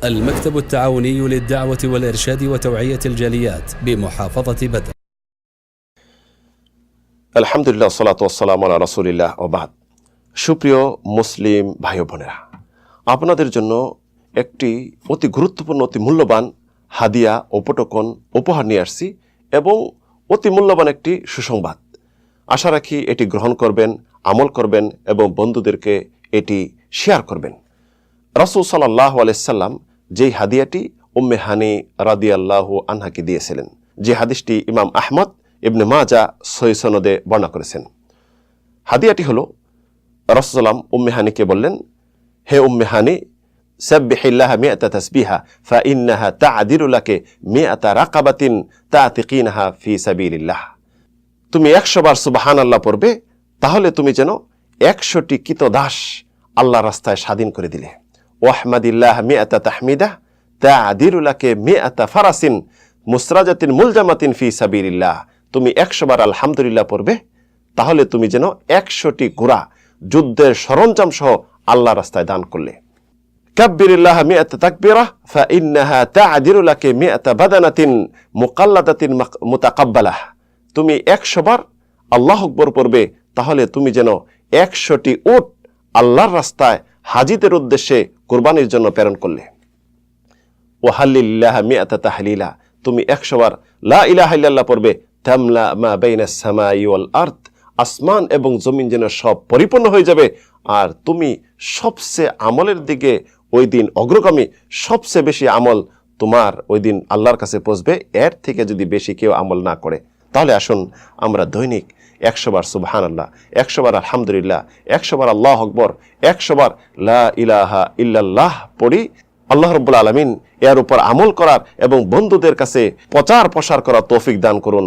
المكتب التعاوني للدعوة والإرشاد وتوعية الجاليات بمحافظة بدر। আলহামদুলিল্লাহ সালাতু ওয়াসসালামু আলা রাসূলিল্লাহ ওয়া বাদ। সুপ্রিয় মুসলিম ভাই ও বোনেরা, আপনাদের জন্য একটি অতি গুরুত্বপূর্ণ অতি মূল্যবান হাদিয়া উপটকন উপহার নিয়ে আসছি এবং অতি মূল্যবান একটি সুসংবাদ। আশা রাখি এটি গ্রহণ করবেন, আমল করবেন এবং বন্ধুদেরকে এটি শেয়ার করবেন। রাসূল সাল্লাল্লাহু আলাইহি সাল্লাম যেই হাদিয়াটি উম্মে হানি রাদিয়াল্লাহু আনহাকে দিয়েছিলেন, যে হাদিসটি ইমাম আহমদ ইবনে মাজাহ সহিহ সনদে বর্ণনা করেছেন। হাদিয়াটি হলো রাসূল সাল্লাম উম্মে হানিকে বললেন, হে উম্মে হানি, সাব্বিহিল্লাহ মিআতা তাসবিহা ফাইন্নাহা তা'দিলু লাকি মিআতা রাকাবাতিন তা'তিকিনহা ফি সাবিলিল্লাহ। তুমি 100 বার সুবহানাল্লাহ পড়বে, তাহলে তুমি যেন 100টি কৃতদাস আল্লাহর রাস্তায় স্বাধীন করে দিলে। ওয়াহমাদিল্লাহ মিআতা তাহমিদা তা'দিলু লাকি মিআতা ফারাসিন মুসরাজাতিন মুলজামাতিন ফি সাবিলিল্লাহ। তুমি 100 বার আলহামদুলিল্লাহ পড়বে, তাহলে তুমি যেন 100টি ঘোড়া যুদ্ধের সরঞ্জাম সহ আল্লাহর রাস্তায় দান করলে। কাব্বিরিল্লাহ মিআতা তাকবীরা ফাইন্নাহা তা'দিলু লাকি মিআতা বাদানাতিন মুকাল্লাদাতিন মুতাকাব্বালাহ। তুমি 100 বার আল্লাহু আকবার পড়বে, তাহলে তুমি যেন 100টি উট আল্লাহর রাস্তায় হাজিদের উদ্দেশ্যে কুরবানির জন্য প্রেরণ করলে। ওয়াহাল্লিল্লাহ মিআতা তাহলিলা। তুমি 100 বার লা ইলাহা ইল্লাল্লাহ পড়বে, তামলা মা বাইনাস সামাই ওয়াল আরদ। আসমান এবং জমিন যেন সব পরিপূর্ণ হয়ে যাবে, আর তুমি সবচেয়ে আমলের দিকে ওই দিন অগ্রগামী, সবচেয়ে বেশি আমল তোমার ওই দিন আল্লাহর কাছে পৌঁছবে। এর থেকে যদি বেশি কেউ আমল না করে, তাহলে আসুন আমরা দৈনিক 100 বার সুবহানাল্লাহ, 100 বার আলহামদুলিল্লাহ, 100 বার আল্লাহু আকবার, 100 বার লা ইলাহা ইল্লাল্লাহ পড়ি। আল্লাহ রাব্বুল আলামিন এর উপর আমল করার এবং বন্ধুদের কাছে প্রচার প্রসার করার তৌফিক দান করুন।